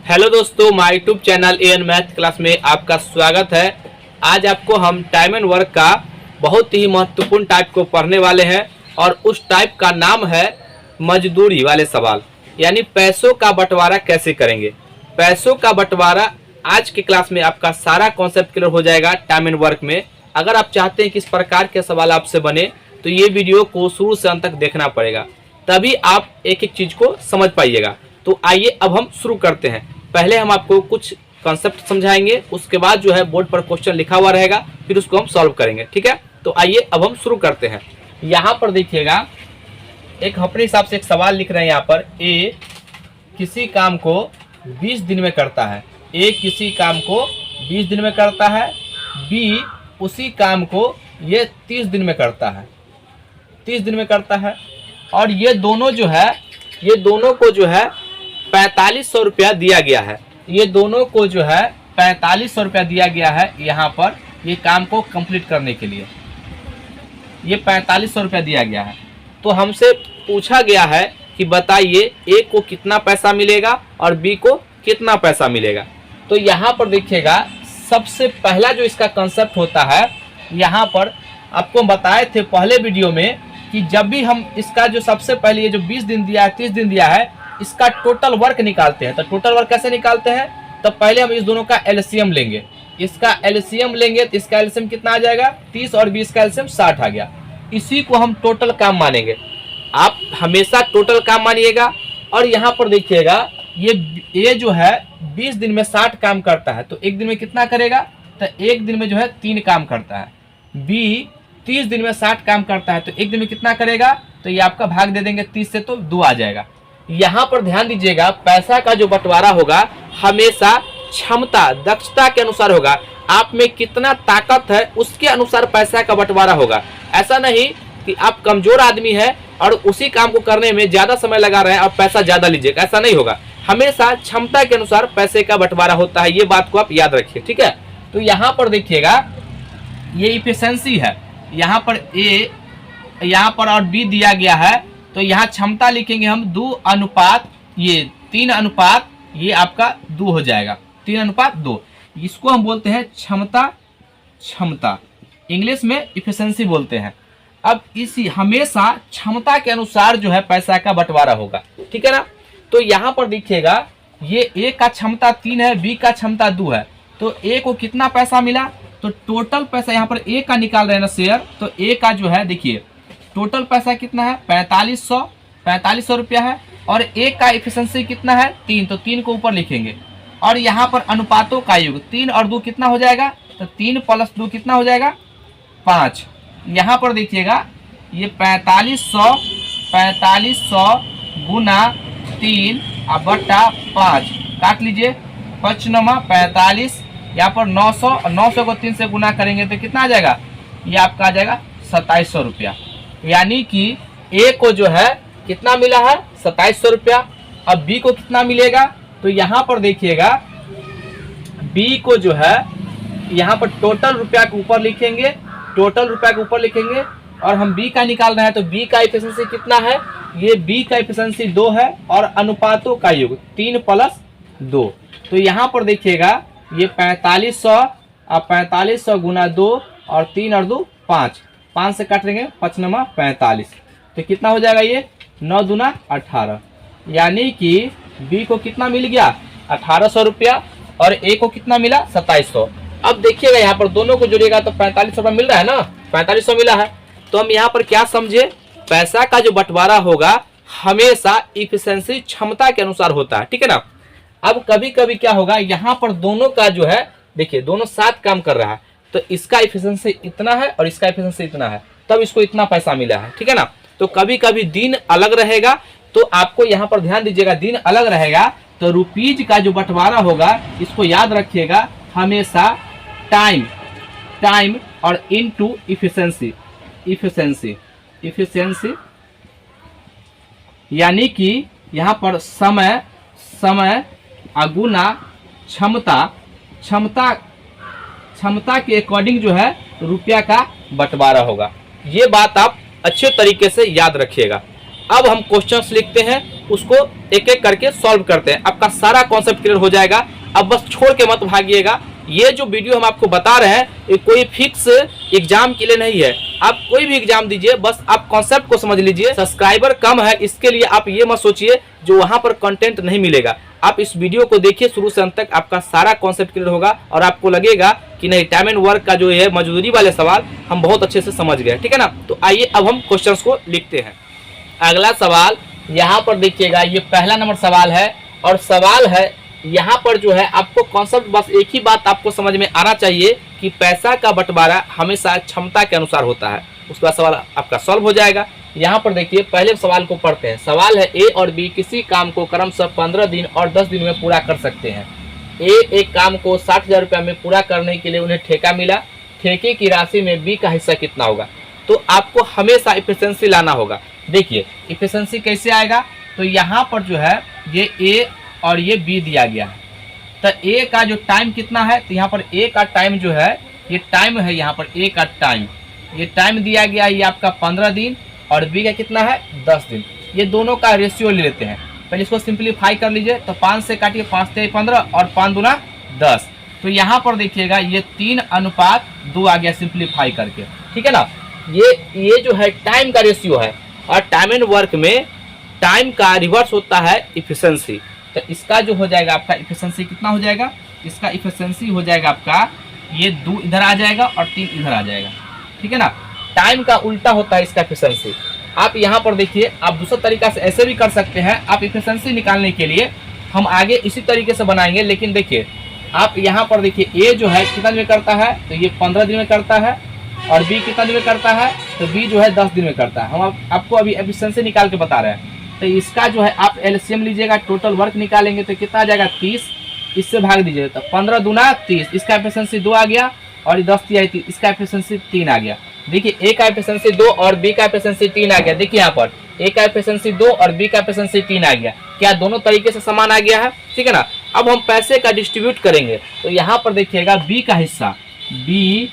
Hello दोस्तों, my YouTube channel AN math class में आपका स्वागत है। आज आपको हम टाइम एंड वर्क का बहुत ही महत्वपूर्ण टाइप को पढ़ने वाले हैं और उस टाइप का नाम है मजदूरी वाले सवाल, यानी पैसों का बंटवारा कैसे करेंगे। पैसों का बंटवारा आज के क्लास में आपका सारा कॉन्सेप्ट क्लियर हो जाएगा टाइम एंड वर्क में। अगर आप चाहते हैं कि इस प्रकार के सवाल आपसे बने तो ये वीडियो को शुरू से अंत तक देखना पड़ेगा, तभी आप एक एक चीज़ को समझ पाइएगा। तो आइए अब हम शुरू करते हैं। पहले हम आपको कुछ कॉन्सेप्ट समझाएंगे, उसके बाद जो है बोर्ड पर क्वेश्चन लिखा हुआ रहेगा, फिर उसको हम सॉल्व करेंगे। ठीक है, तो आइए अब हम शुरू करते हैं। यहाँ पर देखिएगा, एक अपने हिसाब से एक सवाल लिख रहे हैं। यहाँ पर ए किसी काम को 20 दिन में करता है। ए किसी काम को 20 दिन में करता है। बी उसी काम को ये 30 दिन में करता है। 30 दिन में करता है। और ये दोनों जो है, ये दोनों को जो है 4500 रुपया दिया गया है। ये दोनों को जो है 4500 रुपया दिया गया है यहाँ पर ये काम को कंप्लीट करने के लिए। ये 4500 रुपया दिया गया है। तो हमसे पूछा गया है कि बताइए ए को कितना पैसा मिलेगा और बी को कितना पैसा मिलेगा। तो यहाँ पर देखिएगा, सबसे पहला जो इसका कंसेप्ट होता है, यहाँ पर आपको बताए थे पहले वीडियो में कि जब भी हम इसका जो सबसे पहले ये जो 20 दिन दिया है, 30 दिन दिया है, इसका टोटल वर्क निकालते हैं। तो टोटल वर्क कैसे निकालते हैं, तो पहले हम इस दोनों का एलसीएम लेंगे। इसका एलसीएम लेंगे तो इसका एलसीएम कितना आ जाएगा, 30 और 20 का एलसीएम 60 आ गया। इसी को हम टोटल काम मानेंगे। आप हमेशा टोटल काम मानिएगा। और यहाँ पर देखिएगा, ये जो है 20 दिन में 60 काम करता है, तो एक दिन में कितना करेगा, तो एक दिन में जो है 3 काम करता है। बी 30 दिन में 60 काम करता है, तो एक दिन में कितना करेगा, तो ये आपका भाग दे देंगे 30 से, तो 2 आ जाएगा। यहाँ पर ध्यान दीजिएगा, पैसा का जो बंटवारा होगा हमेशा क्षमता, दक्षता के अनुसार होगा। आप में कितना ताकत है उसके अनुसार पैसा का बंटवारा होगा। ऐसा नहीं कि आप कमजोर आदमी है और उसी काम को करने में ज्यादा समय लगा रहे हैं और पैसा ज्यादा लीजिएगा, ऐसा नहीं होगा। हमेशा क्षमता के अनुसार पैसे का बंटवारा होता है, ये बात को आप याद रखिए। ठीक है, तो यहाँ पर देखिएगा, ये इफिशिएंसी है। यहाँ पर ए, यहाँ पर और बी दिया गया है, तो यहाँ क्षमता लिखेंगे हम 2 अनुपात ये 3 अनुपात ये आपका 2 हो जाएगा। 3 अनुपात 2, इसको हम बोलते हैं क्षमता। क्षमता इंग्लिश में इफिशिएंसी बोलते हैं। अब इसी हमेशा क्षमता के अनुसार जो है पैसा का बंटवारा होगा। ठीक है ना। तो यहाँ पर देखिएगा, ये ए का क्षमता 3 है, बी का क्षमता 2 है, तो ए को कितना पैसा मिला, तो टोटल पैसा यहाँ पर ए का निकाल रहे हैं ना शेयर, तो ए का जो है देखिए टोटल पैसा कितना है, 4500 रुपया है। और ए का एफिशिएंसी कितना है, 3, तो 3 को ऊपर लिखेंगे। और यहाँ पर अनुपातों का योग 3 और 2 कितना हो जाएगा, तो 3 + 2 कितना हो जाएगा, 5। यहाँ पर देखिएगा, ये 4500 गुना 3 बटा 5 काट लीजिए, 5 9 45। यहाँ पर 900 और 900 को 3 से गुना करेंगे तो कितना आ जाएगा, ये आपका आ जाएगा 2700 रुपया। यानी कि ए को जो है कितना मिला है, 2700 रुपया। अब बी को कितना मिलेगा, तो यहाँ पर देखिएगा, बी को जो है यहाँ पर टोटल रुपया के ऊपर लिखेंगे, टोटल रुपया के ऊपर लिखेंगे। और हम बी का निकाल रहे हैं, तो बी का एफिशिएंसी कितना है, ये बी का एफिशिएंसी 2 है। और अनुपातों का योग 3 + 2, तो यहाँ पर देखिएगा, ये 4500 और 4500 गुना 2 और 3 और 2 5, 5 से काट देंगे, 5 9 45, तो कितना हो जाएगा, ये 9 दूना 18। यानी कि बी को कितना मिल गया, 1800 रुपया, और ए को कितना मिला, 2700। अब देखिएगा, यहाँ पर दोनों को जोड़िएगा तो 4500 रुपया मिल रहा है ना, 4500 मिला है। तो हम यहाँ पर क्या समझे, पैसा का जो बंटवारा होगा हमेशा इफिशिएंसी क्षमता के अनुसार होता है। ठीक है ना। अब कभी कभी क्या होगा, यहाँ पर दोनों का जो है देखिए, दोनों साथ काम कर रहा है, तो इसका एफिशिएंसी इतना है और इसका एफिशिएंसी इतना है, तब इसको इतना पैसा मिला है। ठीक है ना। तो कभी कभी दिन अलग रहेगा, तो आपको यहाँ पर ध्यान दीजिएगा, दिन अलग रहेगा तो रुपीज का जो बंटवारा होगा इसको याद रखिएगा, हमेशा टाइम और इनटू इफिशिएंसी। इफिशिएंसी यानी कि यहाँ पर समय गुना क्षमता के अकॉर्डिंग जो है रुपया का बंटवारा होगा। ये बात आप अच्छे तरीके से याद रखिएगा। अब हम क्वेश्चंस लिखते हैं, उसको एक एक करके सॉल्व करते हैं। आपका सारा कॉन्सेप्ट क्लियर हो जाएगा। अब बस छोड़ के मत भागिएगा। ये जो वीडियो हम आपको बता रहे हैं ये कोई फिक्स एग्जाम के लिए नहीं है। आप कोई भी एग्जाम दीजिए, बस आप कॉन्सेप्ट को समझ लीजिए। सब्सक्राइबर कम है इसके लिए आप ये मत सोचिए जो वहां पर कंटेंट नहीं मिलेगा। आप इस वीडियो को देखिए शुरू से अंत तक, आपका सारा कॉन्सेप्ट क्लियर होगा और आपको लगेगा कि नहीं, टाइम एंड वर्क का जो है मजदूरी वाले सवाल हम बहुत अच्छे से समझ गए। ठीक है ना। तो आइए अब हम क्वेश्चंस को लिखते हैं। अगला सवाल यहाँ पर देखिएगा, ये पहला नंबर सवाल है और सवाल है यहाँ पर जो है आपको कॉन्सेप्ट बस एक ही बात आपको समझ में आना चाहिए कि पैसा का बंटवारा हमेशा क्षमता के अनुसार होता है। उसका सवाल आपका सॉल्व हो जाएगा। यहाँ पर देखिए पहले सवाल को पढ़ते हैं। सवाल है ए और बी किसी काम को क्रमशः 15 दिन और 10 दिन में पूरा कर सकते हैं। ए एक काम को 60,000 रुपये में पूरा करने के लिए उन्हें ठेका मिला। ठेके की राशि में बी का हिस्सा कितना होगा? तो आपको हमेशा इफिशिएंसी लाना होगा। देखिए इफिशिएंसी कैसे आएगा, तो यहाँ पर जो है ये ए और ये बी दिया गया है। तो ए का जो टाइम कितना है, तो यहाँ पर ए का टाइम जो है ये टाइम है, यहाँ पर ए का टाइम, ये टाइम दिया गया है ये आपका 15 दिन और बी का कितना है 10 दिन। ये दोनों का रेशियो ले लेते हैं। पहले इसको सिंप्लीफाई कर लीजिए। तो 5 से काटिए, 5 से 15 और 5 दूना 10। तो यहाँ पर देखिएगा ये 3:2 आ गया सिंप्लीफाई करके। ठीक है ना। ये जो है टाइम का रेशियो है और टाइम एंड वर्क में टाइम का रिवर्स होता है इफिशिएंसी। तो इसका जो हो जाएगा आपका इफिशिएंसी कितना हो जाएगा, इसका इफिशिएंसी हो जाएगा आपका ये 2 इधर आ जाएगा और 3 इधर आ जाएगा। ठीक है ना। टाइम का उल्टा होता है इसका इफिशिएंसी। आप यहाँ पर देखिए, आप दूसरा तरीका से ऐसे भी कर सकते हैं। आप इफिशिएंसी निकालने के लिए हम आगे इसी तरीके से बनाएंगे, लेकिन देखिए आप यहाँ पर देखिए ए जो है कितना दिन में करता है, तो ये 15 दिन में करता है और बी कितना दिन में करता है, तो बी जो है 10 दिन में करता है। हम आपको अभी एफिशिएंसी निकाल के बता रहे हैं। तो इसका जो है आप एलसीएम लीजिएगा, टोटल वर्क निकालेंगे तो कितना आ जाएगा 30, इससे भाग दीजिएगा तो 15 दूना 30, इसका एफिशिएंसी 2 आ गया और 10 दिया 30, इसका एफिशिएंसी 3 आ गया। देखिए ए का एफिशिएंसी 2 और बी का एफिशिएंसी 3 आ गया। देखिए यहाँ पर ए का एफिशिएंसी 2 और बी का एफिशिएंसी 3 आ गया। क्या दोनों तरीके से समान आ गया है? ठीक है ना। अब हम पैसे का डिस्ट्रीब्यूट करेंगे। तो यहाँ पर देखिएगा बी का हिस्सा, बी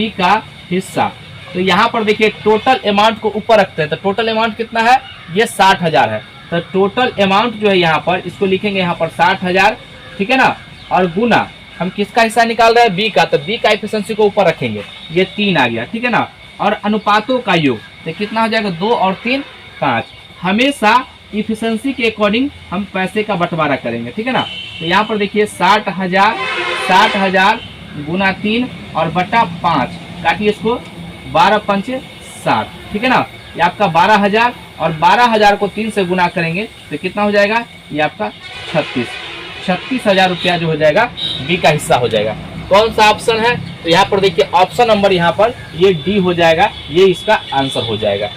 का हिस्सा, तो यहाँ पर देखिए टोटल अमाउंट को ऊपर रखते हैं। तो टोटल अमाउंट कितना है, ये 60,000 है। तो टोटल अमाउंट जो है यहाँ पर इसको लिखेंगे यहाँ पर 60,000। ठीक है ना। और गुना हम किसका हिस्सा निकाल रहे हैं, बी का, तो बी का एफिशिएंसी को ऊपर रखेंगे, ये 3 आ गया। ठीक है ना। और अनुपातों का योग तो कितना हो जाएगा, 2 और 3 5। हमेशा इफिशिएंसी के अकॉर्डिंग हम पैसे का बंटवारा करेंगे। ठीक है ना। तो यहाँ पर देखिए 60,000 गुना 3 और बटा 5, काटिए इसको, 12 पंचे 60। ठीक है ना। ये आपका 12,000 और 12,000 को 3 से गुना करेंगे तो कितना हो जाएगा, ये आपका 36,000 रुपया जो हो जाएगा बी का हिस्सा हो जाएगा। कौन सा ऑप्शन है, तो यहाँ पर देखिए ऑप्शन नंबर यहाँ पर ये डी हो जाएगा, ये इसका आंसर हो जाएगा।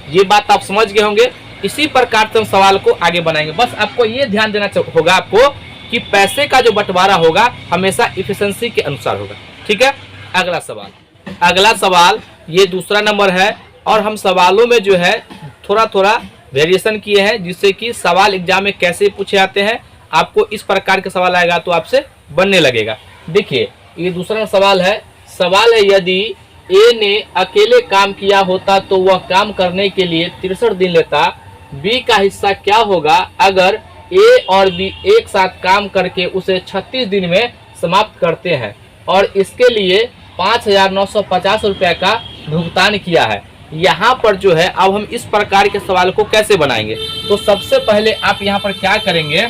ये बात आप समझ गए होंगे। इसी प्रकार से हम सवाल को आगे बनाएंगे। बस आपको ये ध्यान देना होगा आपको कि पैसे का जो बंटवारा होगा हमेशा इफिशिएंसी के अनुसार होगा। ठीक है। अगला सवाल ये दूसरा नंबर है और हम सवालों में जो है थोड़ा थोड़ा वेरिएशन किए हैं, जिससे कि सवाल एग्जाम में कैसे पूछे जाते हैं। आपको इस प्रकार के सवाल आएगा तो आपसे बनने लगेगा। देखिए ये दूसरा सवाल है यदि ए ने अकेले काम किया होता तो वह काम करने के लिए 63 दिन लेता। बी का हिस्सा क्या होगा अगर ए और बी एक साथ काम करके उसे 36 दिन में समाप्त करते हैं और इसके लिए 5,950 रुपये का भुगतान किया है। यहाँ पर जो है अब हम इस प्रकार के सवाल को कैसे बनाएंगे, तो सबसे पहले आप यहाँ पर क्या करेंगे,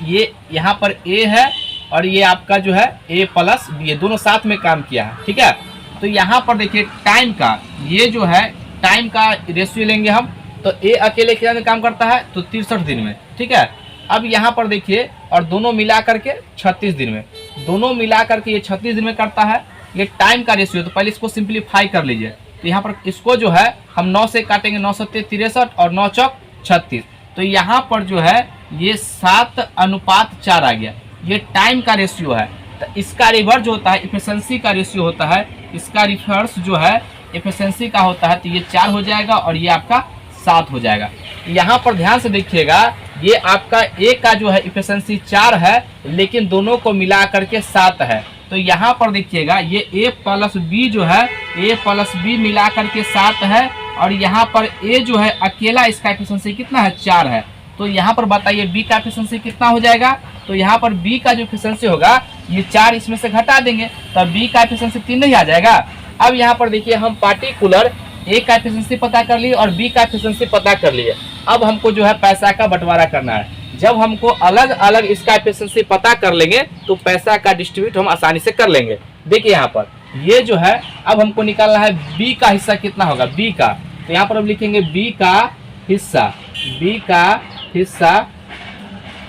ये यहाँ पर ए है और ये आपका जो है ए प्लस बी, ये दोनों साथ में काम किया है। ठीक है। तो यहाँ पर देखिए टाइम का, ये जो है टाइम का रेशियो लेंगे हम। तो ए अकेले कितना दिन काम करता है, तो 63 दिन में। ठीक है। अब यहाँ पर देखिए और दोनों मिला करके 36 दिन में, दोनों मिला करके ये 36 दिन में करता है। ये टाइम का रेशियो, तो पहले इसको सिंप्लीफाई कर लीजिए। तो यहाँ पर इसको जो है हम 9 से काटेंगे, 9 7 63 और 9 चौक 36। तो यहाँ पर जो है ये 7:4 आ गया। ये टाइम का रेशियो है। तो इसका रिवर्स जो होता है इफिशिएंसी का रेशियो होता है, इसका रिवर्स जो है इफिशिएंसी का होता है। तो ये 4 हो जाएगा और ये आपका 7 हो जाएगा। यहाँ पर ध्यान से देखिएगा, ये आपका ए का जो है इफिशिएंसी 4 है, लेकिन दोनों को मिला करके 7 है। तो यहाँ पर देखिएगा ये ए प्लस बी जो है, ए प्लस बी मिला करके 7 है और यहाँ पर ए जो है अकेला इसका एफिशिएंसी कितना है 4 है। तो यहाँ पर बताइए बी का एफिशिएंसी कितना हो जाएगा। तो यहाँ पर बी का जो एफिशिएंसी होगा ये 4 इसमें से घटा देंगे तब बी का एफिशिएंसी 3 नहीं आ जाएगा। अब यहाँ पर देखिए हम पार्टिकुलर ए का एफिशिएंसी पता कर लिए और बी का एफिशिएंसी पता कर लिए। अब हमको जो है पैसा का बंटवारा करना है। जब हमको अलग अलग इसका एफिशिएंसी पता कर लेंगे तो पैसा का डिस्ट्रीब्यूट हम आसानी से कर लेंगे। देखिए यहाँ पर ये जो है अब हमको निकालना है बी का हिस्सा कितना होगा बी का। तो यहाँ पर हम लिखेंगे बी का हिस्सा, बी का हिस्सा,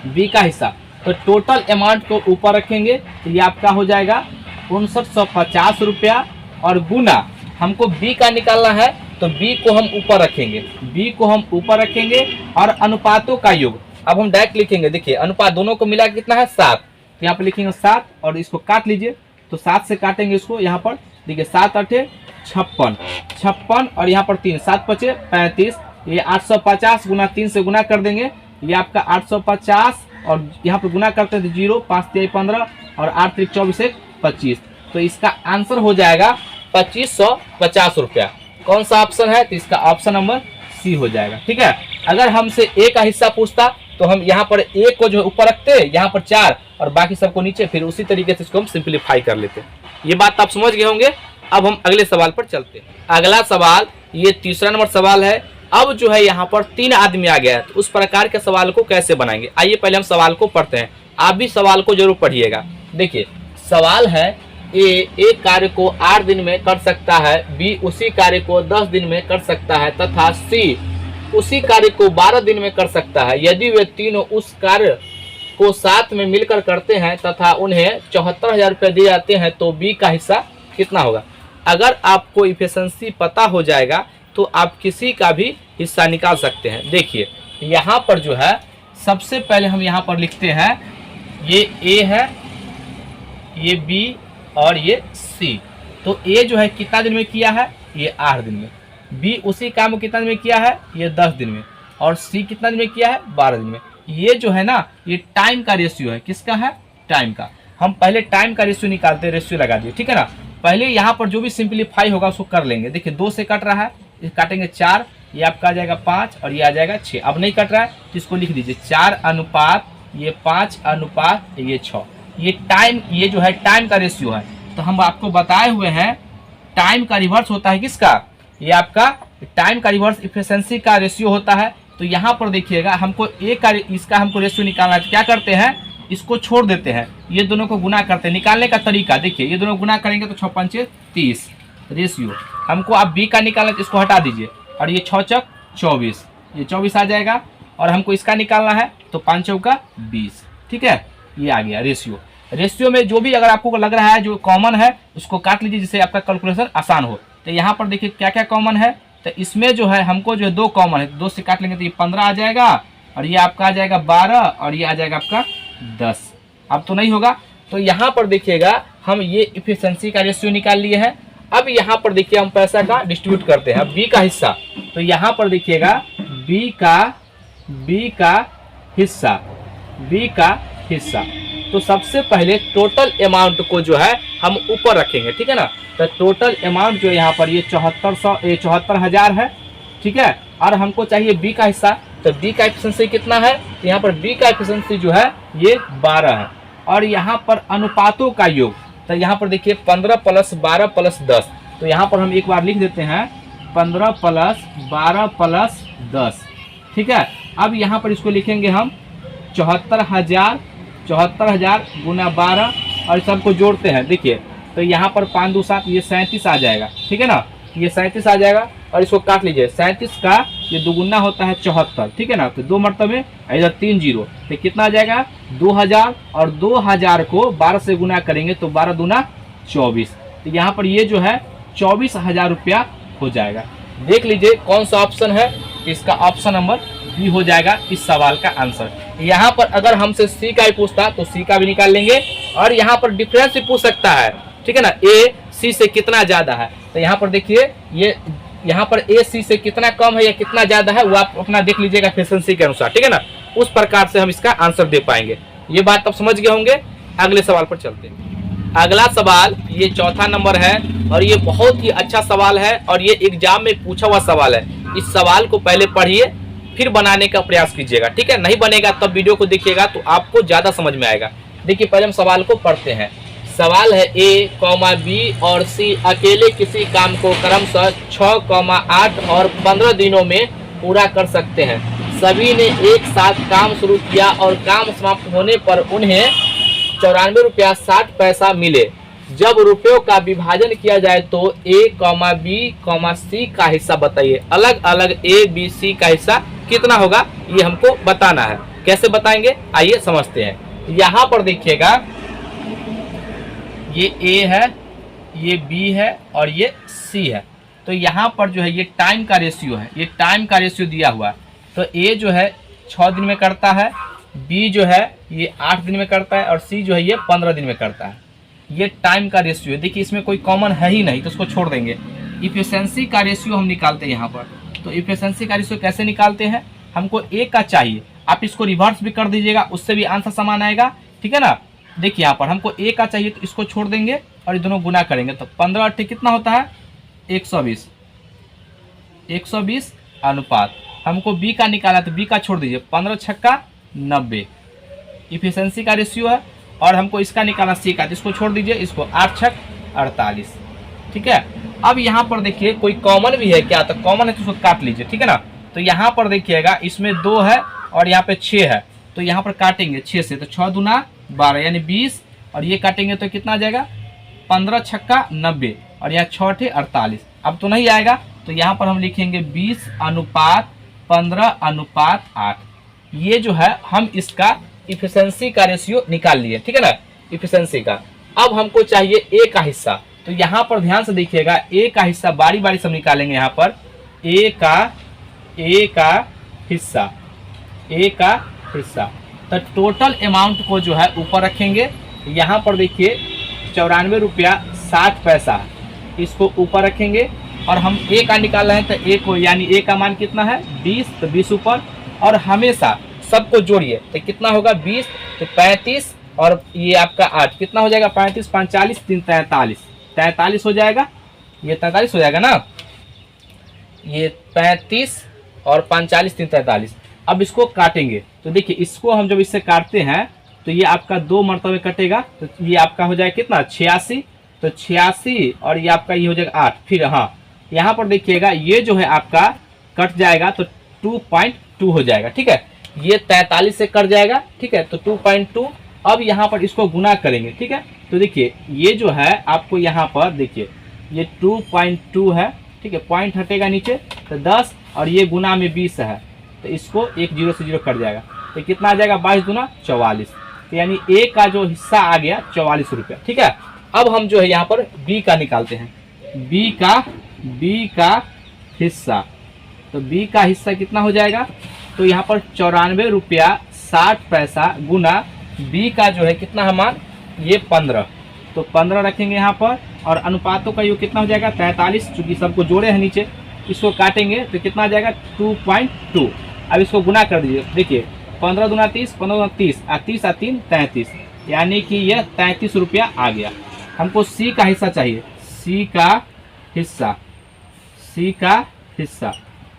बी का हिस्सा। तो टोटल अमाउंट को ऊपर रखेंगे तो ये आपका हो जाएगा 5950 रुपया और गुना हमको बी का निकालना है तो बी को हम ऊपर रखेंगे, बी को हम ऊपर रखेंगे और अनुपातों का योग अब हम डायरेक्ट लिखेंगे। देखिए अनुपात दोनों को मिला कितना है 7। तो यहाँ पर लिखेंगे 7 और इसको काट लीजिए। तो 7 से काटेंगे इसको यहाँ पर देखिए 7 8 56, 56 और यहाँ पर 3 7 5 35। ये 850 गुना 3 से गुना कर देंगे ये आपका 850 और यहाँ पर गुना करते हैं 0 5 3 15 और 8 3 24 25। तो इसका आंसर हो जाएगा 2550 रुपया। कौन सा ऑप्शन है तो इसका ऑप्शन नंबर सी हो जाएगा। ठीक है, अगर हमसे ए का हिस्सा पूछता तो हम यहाँ पर ए को जो ऊपर रखते यहाँ पर 4 और बाकी सबको नीचे, फिर उसी तरीके से इसको हम सिंप्लीफाई कर लेते। ये बात आप समझ गए होंगे। अब हम अगले सवाल पर चलते हैं। अगला सवाल ये तीसरा नंबर सवाल है। अब जो है यहाँ पर 3 आदमी आ गया है तो उस प्रकार के सवाल को कैसे बनाएंगे। आइए पहले हम सवाल को पढ़ते हैं, आप भी सवाल को जरूर पढ़िएगा। देखिए सवाल है ए एक कार्य को 8 दिन में कर सकता है, बी उसी कार्य को 10 दिन में कर सकता है तथा सी उसी कार्य को 12 दिन में कर सकता है। यदि वे तीनों उस कार्य को साथ में मिलकर करते हैं तथा उन्हें 74,000 रुपये दिए जाते हैं तो बी का हिस्सा कितना होगा। अगर आपको इफिशिएंसी पता हो जाएगा तो आप किसी का भी हिस्सा निकाल सकते हैं। देखिए यहाँ पर जो है सबसे पहले हम यहाँ पर लिखते हैं ये ए है, ये बी और ये सी। तो ए जो है कितना दिन में किया है ये 8 दिन में, बी उसी काम को कितना दिन में किया है ये 10 दिन में और सी कितना दिन में किया है 12 दिन में। ये जो है ना ये टाइम का रेशियो है, किसका है टाइम का। हम पहले टाइम का रेशियो निकालते हैं, रेशियो लगा दिए ठीक है ना। पहले यहाँ पर जो भी सिंप्लीफाई होगा उसको कर लेंगे। देखिए 2 से कट रहा है, काटेंगे 4, ये आपका आ जाएगा 5 और ये आ जाएगा 6। अब नहीं कट रहा है तो इसको लिख दीजिए 4 अनुपात ये 5 अनुपात ये 6। ये टाइम, ये जो है टाइम का रेशियो है। तो हम आपको बताए हुए हैं टाइम का रिवर्स होता है किसका, ये आपका टाइम का रिवर्स इफिशिएंसी का रेशियो होता है। तो यहाँ पर देखिएगा हमको ए का इसका हमको रेशियो निकालना है। तो क्या करते हैं इसको छोड़ देते हैं, ये दोनों को गुना करते हैं। निकालने का तरीका देखिए, ये दोनों गुना करेंगे तो 6 5 30 रेशियो। हमको आप बी का निकालना है तो इसको हटा दीजिए और ये 6 चौक 24, ये 24 आ जाएगा। और हमको इसका निकालना है तो 5 चौका 20। ठीक है, ये आ गया रेशियो। रेशियो में जो भी अगर आपको लग रहा है जो कॉमन है उसको काट लीजिए जिससे आपका कैलकुलेशन आसान हो। तो यहाँ पर देखिए क्या क्या कॉमन है। तो इसमें जो है हमको जो है 2 कॉमन है, 2 से काट लेंगे तो ये 15 आ जाएगा और ये आपका आ जाएगा 12 और ये आ जाएगा आपका 10। अब तो नहीं होगा। तो यहाँ पर देखिएगा हम ये इफिशिएंसी का रेशियो निकाल लिए हैं। अब यहाँ पर देखिए हम पैसा का डिस्ट्रीब्यूट करते हैं। बी का हिस्सा, तो यहाँ पर देखिएगा बी का हिस्सा, बी का हिस्सा। तो सबसे पहले टोटल अमाउंट को जो है हम ऊपर रखेंगे ठीक है ना। तो टोटल अमाउंट जो है यहाँ पर ये 74,000 है ठीक है। और हमको चाहिए बी का हिस्सा, तो बी का एफिशिएंसी कितना है, तो यहाँ पर बी का एफिशिएंसी जो है ये 12 है। और यहाँ पर अनुपातों का योग, तो यहाँ पर देखिए 15 + 12 + 10। तो यहाँ पर हम एक बार लिख देते हैं 15 + 12 + 10 ठीक है। अब यहाँ पर इसको लिखेंगे हम 74,000 गुना 12 और सबको जोड़ते हैं। देखिए तो यहाँ पर 5 2 7 ये 37 आ जाएगा ठीक है ना, ये 37 आ जाएगा। और इसको काट लीजिए, 37 का ये दुगुना होता है 74 ठीक है ना। तो 2 मरतबे इधर 3 0, तो कितना आ जाएगा 2000 और 2000 को 12 से गुना करेंगे तो 12 दूना 24। तो यहाँ पर ये जो है 24,000 रुपया हो जाएगा। देख लीजिए कौन सा ऑप्शन है, इसका ऑप्शन नंबर बी हो जाएगा इस सवाल का आंसर। यहाँ पर अगर हमसे सी का ही पूछता तो सी का भी निकाल लेंगे और यहाँ पर डिफरेंस भी पूछ सकता है ठीक है ना, ए सी से कितना ज्यादा है। तो यहाँ पर देखिए ये यहाँ पर ए सी से कितना कम है या कितना ज्यादा है वो आप अपना देख लीजिएगा एफिशिएंसी के अनुसार ठीक है ना। उस प्रकार से हम इसका आंसर दे पाएंगे। ये बात आप समझ गए होंगे। अगले सवाल पर चलते हैं। अगला सवाल ये चौथा नंबर है और ये बहुत ही अच्छा सवाल है और ये एग्जाम में पूछा हुआ सवाल है। इस सवाल को पहले पढ़िए फिर बनाने का प्रयास कीजिएगा, ठीक है। नहीं बनेगा तब वीडियो को देखिएगा तो आपको ज्यादा समझ में आएगा। देखिए पहले हम सवाल को पढ़ते हैं। सवाल है ए, बी और सी अकेले किसी काम को क्रमशः 6, 8 और 15 दिनों में पूरा कर सकते हैं। सभी ने एक साथ काम शुरू किया और काम समाप्त होने पर उन्हें 94 रुपया 60 पैसा मिले। जब रुपयों का विभाजन किया जाए तो ए, बी, सी का हिस्सा बताइए। अलग अलग ए, बी, सी का हिस्सा कितना होगा ये हमको बताना है। कैसे बताएंगे आइए समझते हैं। यहाँ पर देखिएगा ये ए है, ये बी है और ये सी है। तो यहाँ पर जो है ये टाइम का रेशियो है, ये टाइम का रेशियो दिया हुआ है। तो ए जो है 6 दिन में करता है, बी जो है ये 8 दिन में करता है और सी जो है ये 15 दिन में करता है। ये टाइम का रेशियो है। देखिए इसमें कोई कॉमन है ही नहीं तो उसको छोड़ देंगे। इफिशिएंसी का रेशियो हम निकालते हैं यहाँ पर। तो इफिशिएंसी का रेशियो कैसे निकालते हैं, हमको ए का चाहिए, आप इसको रिवर्स भी कर दीजिएगा उससे भी आंसर समान आएगा, ठीक है ना। देखिए यहाँ पर हमको ए का चाहिए तो इसको छोड़ देंगे और ये दोनों गुना करेंगे तो 15 8 कितना होता है 120। 120 अनुपात हमको बी का निकाला तो बी का छोड़ दीजिए, 15 छक्का 90 इफिशिएंसी का रेशियो है। और हमको इसका निकाला सी का तो इसको छोड़ दीजिए, इसको 8 छक 48, ठीक है। अब यहाँ पर देखिए कोई कॉमन भी है क्या, तो कॉमन है तो उसको काट लीजिए, ठीक है ना। तो यहाँ पर देखिएगा इसमें 2 है और यहाँ पे 6 है तो यहाँ पर काटेंगे 6 से तो 6 दूना 12 यानी 20 और ये काटेंगे तो कितना आ जाएगा 15 छक्का 90 और यहाँ 6 × 48। अब तो नहीं आएगा तो यहाँ पर हम लिखेंगे 20 अनुपात 15 अनुपात 8। ये जो है हम इसका इफिशिएंसी का रेशियो निकाल लिए, ठीक है ना, इफिशिएंसी का। अब हमको चाहिए ए का हिस्सा। तो यहाँ पर ध्यान से देखिएगा ए का हिस्सा बारी बारी सब निकालेंगे। यहाँ पर ए का हिस्सा, ए का हिस्सा तो टोटल अमाउंट को जो है ऊपर रखेंगे। यहाँ पर देखिए 94 रुपया 60 पैसा इसको ऊपर रखेंगे और हम ए का निकाल रहे हैं तो ए को यानी ए का मान कितना है 20 तो 20 ऊपर और हमेशा सबको जोड़िए तो कितना होगा 20 तो 35 और ये आपका 8 कितना हो जाएगा 35 45 3 43 हो जाएगा। ये 43 हो जाएगा ना, ये 35 और 45 3 43। अब इसको काटेंगे तो देखिए इसको हम जब इससे काटते हैं तो ये आपका 2 मरतबे कटेगा तो ये आपका हो जाएगा कितना 86 तो 86 और ये आपका ये हो जाएगा 8। फिर हाँ यहाँ पर देखिएगा ये जो है आपका कट जाएगा तो 2.2 हो जाएगा, ठीक है। ये 43 से कट जाएगा, ठीक है, तो 2.2। अब यहाँ पर इसको गुना करेंगे, ठीक है। तो देखिए ये जो है आपको यहाँ पर देखिए ये 2.2 है, ठीक है, पॉइंट हटेगा नीचे तो 10 और ये गुना में 20 है तो इसको एक 0 से 0 कट जाएगा तो कितना आ जाएगा 22 दूना 44। तो यानी ए का जो हिस्सा आ गया 44 रुपया, ठीक है। अब हम जो है यहाँ पर बी का निकालते हैं। बी का हिस्सा, तो बी का हिस्सा कितना हो जाएगा तो यहाँ पर 94 रुपया 60 पैसा गुना बी का जो है कितना है मान ये 15 तो 15 रखेंगे यहाँ पर और अनुपातों का योग कितना हो जाएगा 43। चूंकि सबको जोड़े हैं नीचे इसको काटेंगे तो कितना आ जाएगा 2.2। अब इसको गुना कर दीजिए, देखिए 15 दूना 30 15 दूना 30 और 30 और 3 33 यानी कि यह 33 रुपया आ गया। हमको सी का हिस्सा चाहिए, सी का हिस्सा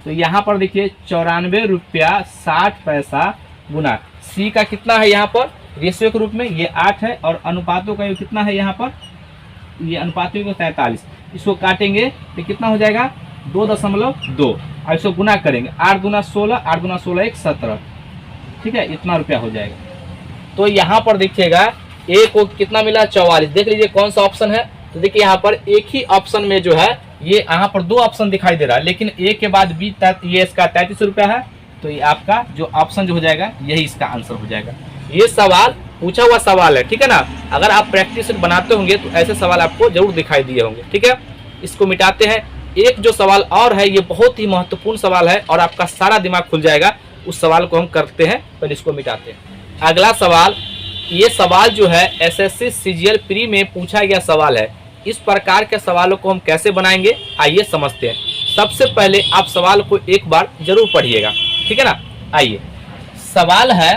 तो यहाँ पर देखिए 94 रुपया 60 पैसा गुना सी का कितना है यहाँ पर रेशियो के रूप में ये 8 है और अनुपातों का ये कितना है यहाँ पर ये अनुपातों को 43। इसको काटेंगे तो कितना हो जाएगा 2.2 और इसको गुना करेंगे 8 दूना 16 8 दूना 16 1 17, ठीक है, इतना रुपया हो जाएगा। तो यहाँ पर देखिएगा ए को कितना मिला 44। देख लीजिए कौन सा ऑप्शन है। तो देखिए यहाँ पर एक ही ऑप्शन में जो है ये यहाँ पर 2 ऑप्शन दिखाई दे रहा है लेकिन ए के बाद बी ये इसका 33 रुपया है तो ये आपका जो ऑप्शन जो हो जाएगा यही इसका आंसर हो जाएगा। ये सवाल पूछा हुआ सवाल है, ठीक है ना। अगर आप प्रैक्टिस बनाते होंगे तो ऐसे सवाल आपको जरूर दिखाई दिए होंगे, ठीक है। इसको मिटाते हैं। एक जो सवाल और है ये बहुत ही महत्वपूर्ण सवाल है और आपका सारा दिमाग खुल जाएगा। उस सवाल को हम करते हैं, पहले इसको मिटाते हैं। अगला सवाल, ये सवाल जो है एसएससी सीजीएल प्री में पूछा गया सवाल है। इस प्रकार के सवालों को हम कैसे बनाएंगे आइए समझते हैं। सबसे पहले आप सवाल को एक बार जरूर पढ़िएगा, ठीक है ना। आइए, सवाल है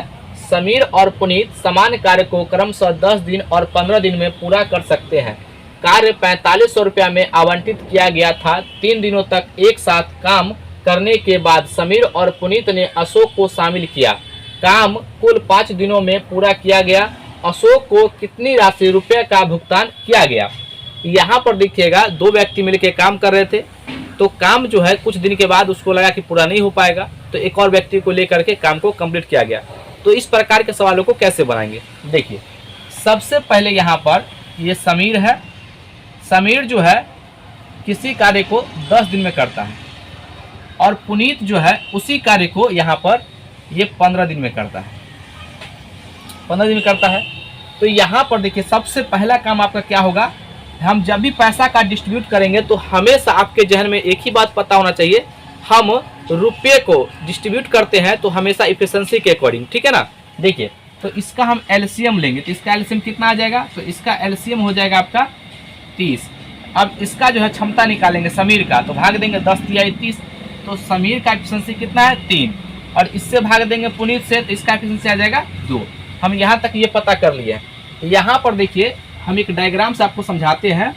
समीर और पुनीत समान कार्य को क्रमशः 10 दिन और 15 दिन में पूरा कर सकते हैं। कार्य 4500 रुपया में आवंटित किया गया था। 3 दिनों तक एक साथ काम करने के बाद समीर और पुनीत ने अशोक को शामिल किया। काम कुल 5 दिनों में पूरा किया गया। अशोक को कितनी राशि रुपये का भुगतान किया गया। यहाँ पर देखिएगा 2 व्यक्ति मिलकर काम कर रहे थे, तो काम जो है कुछ दिन के बाद उसको लगा कि पूरा नहीं हो पाएगा, तो एक और व्यक्ति को लेकर के काम को कंप्लीट किया गया। तो इस प्रकार के सवालों को कैसे बनाएंगे, देखिए सबसे पहले यहाँ पर ये समीर है। समीर जो है किसी कार्य को 10 दिन में करता है और पुनीत जो है उसी कार्य को यहाँ पर ये 15 दिन में करता है, 15 दिन में करता है। तो यहाँ पर देखिए सबसे पहला काम आपका क्या होगा, हम जब भी पैसा का डिस्ट्रीब्यूट करेंगे तो हमेशा आपके जहन में एक ही बात पता होना चाहिए, हम रुपये को डिस्ट्रीब्यूट करते हैं तो हमेशा इफिशिएंसी के अकॉर्डिंग, ठीक है ना। देखिए तो इसका हम एलसीएम लेंगे, तो इसका एलसीएम कितना आ जाएगा, तो इसका एलसीएम हो जाएगा आपका 30। अब इसका जो है क्षमता निकालेंगे समीर का, तो भाग देंगे 10 तिहाई 30, तो समीर का एफिशिएंसी कितना है 3, और इससे भाग देंगे पुनीत से, तो इसका एफिशिएंसी आ जाएगा 2। हम यहाँ तक ये पता कर लिए हैं। यहाँ पर देखिए हम एक डायग्राम से आपको समझाते हैं।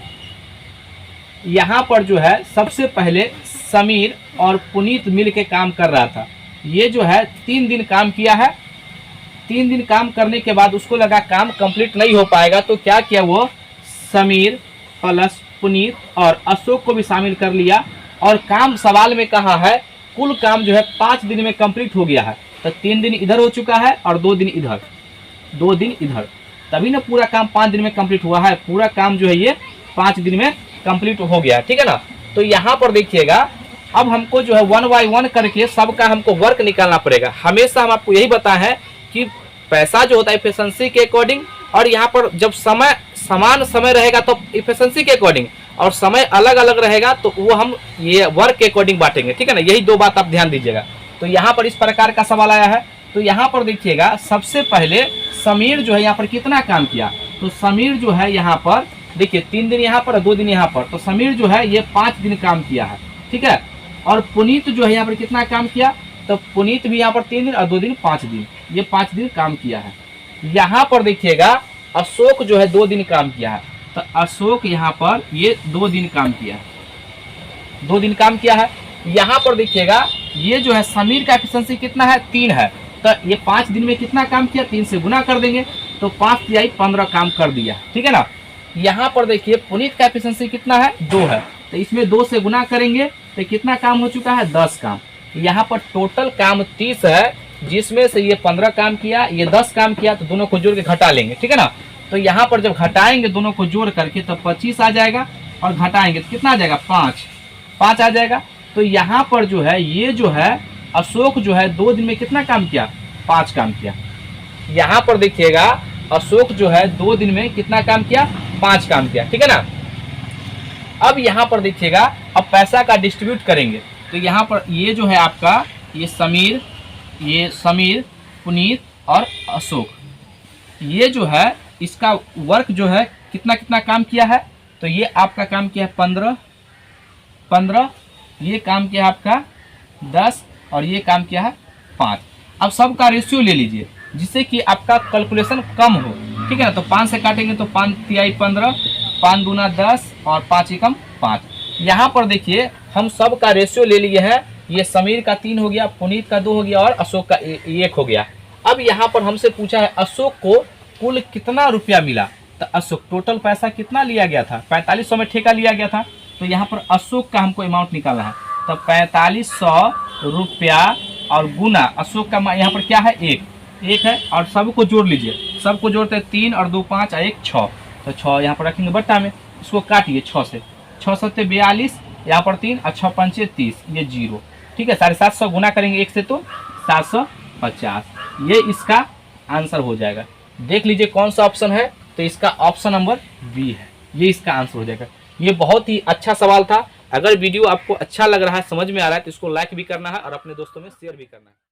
यहाँ पर जो है सबसे पहले समीर और पुनीत मिल के काम कर रहा था। ये जो है 3 दिन काम किया है। 3 दिन काम करने के बाद उसको लगा काम कंप्लीट नहीं हो पाएगा, तो क्या किया, वो समीर प्लस पुनीत और अशोक को भी शामिल कर लिया। और काम सवाल में कहा है कुल काम जो है 5 दिन में कंप्लीट हो गया है, तो 3 दिन इधर हो चुका है और 2 दिन इधर, 2 दिन इधर, तभी ना पूरा काम 5 दिन में कंप्लीट हुआ है। पूरा काम जो है ये 5 दिन में कंप्लीट हो गया, ठीक है ना। तो यहाँ पर देखिएगा अब हमको जो है 1 बाय 1 करके सबका हमको वर्क निकालना पड़ेगा। हमेशा हम आपको यही बताया है कि पैसा जो होता है इफिशिएंसी के अकॉर्डिंग, और यहाँ पर जब समय समान समय रहेगा तो इफिशिएंसी के अकॉर्डिंग, और समय अलग अलग रहेगा तो वो हम ये वर्क के अकॉर्डिंग बांटेंगे, ठीक है ना। यही 2 बात आप ध्यान दीजिएगा। तो यहाँ पर इस प्रकार का सवाल आया है। तो यहाँ पर देखिएगा सबसे पहले समीर जो है यहाँ पर कितना काम किया, तो समीर जो है यहाँ पर देखिए 3 दिन यहाँ पर और 2 दिन यहाँ पर, तो समीर जो है ये 5 दिन काम किया है, ठीक है। और पुनीत जो है यहाँ पर कितना काम किया, तो पुनीत भी यहाँ पर 3 दिन और 2 दिन 5 दिन, ये 5 दिन काम किया है। यहाँ पर देखिएगा अशोक जो है 2 दिन काम किया है, तो अशोक यहाँ पर ये 2 दिन काम किया है, 2 दिन काम किया है। यहाँ पर देखिएगा ये जो है समीर का एफिशिएंसी कितना है 3 है, तो ये 5 दिन में कितना काम किया, 3 से गुना कर देंगे, तो 5 तिहाई 15 काम कर दिया, ठीक है ना। यहाँ पर देखिए पुनीत का एफिशिएंसी कितना है 2 है, तो इसमें 2 से गुना करेंगे तो कितना काम हो चुका है 10 काम। यहाँ पर टोटल काम 30 है, जिसमें से ये 15 काम किया, ये 10 काम किया, तो दोनों को जोड़ के घटा लेंगे, ठीक है ना। तो यहाँ पर जब घटाएंगे दोनों को जोड़ करके तो 25 आ जाएगा, और घटाएंगे तो कितना आ जाएगा 5 आ जाएगा। तो यहाँ पर जो है ये जो है अशोक जो है 2 दिन में कितना काम किया, 5 काम किया। यहाँ पर देखिएगा अशोक जो है 2 दिन में कितना काम किया, 5 काम किया, ठीक है ना। अब यहाँ पर देखिएगा अब पैसा का डिस्ट्रीब्यूट करेंगे, तो यहाँ पर ये जो है आपका ये समीर पुनीत और अशोक, ये जो है इसका वर्क जो है कितना कितना काम किया है, तो ये आपका काम किया है 15, ये काम किया है आपका 10, और ये काम किया है 5। अब सबका रेशियो ले लीजिए जिससे कि आपका कैलकुलेशन कम हो, ठीक है ना। तो 5 से काटेंगे तो 5 तिहाई 15, 5 दूना 10 और 5 एकम 5। यहाँ पर देखिए हम सब का रेशियो ले लिए हैं, ये समीर का 3 हो गया, पुनीत का 2 हो गया और अशोक का 1 हो गया। अब यहाँ पर हमसे पूछा है अशोक को कुल कितना रुपया मिला, तो अशोक टोटल पैसा कितना लिया गया था, 4500 में ठेका लिया गया था, तो यहाँ पर अशोक का हमको अमाउंट निकालना है। तो 4500 रुपया और गुना अशोक का यहाँ पर क्या है 1 है, और सबको जोड़ लीजिए, सबको जोड़ते 3 और 2 5 और 1 6, तो 6 यहाँ पर रखेंगे बट्टा में, इसको काटिए 6 से, 6 7 42, यहाँ पर 3 और 6 5 30, ये 0, ठीक है। 750 गुना करेंगे 1 से तो 750, ये इसका आंसर हो जाएगा। देख लीजिए कौन सा ऑप्शन है, तो इसका ऑप्शन नंबर बी है, ये इसका आंसर हो जाएगा। ये बहुत ही अच्छा सवाल था। अगर वीडियो आपको अच्छा लग रहा है, समझ में आ रहा है, तो इसको लाइक भी करना है और अपने दोस्तों में शेयर भी करना है।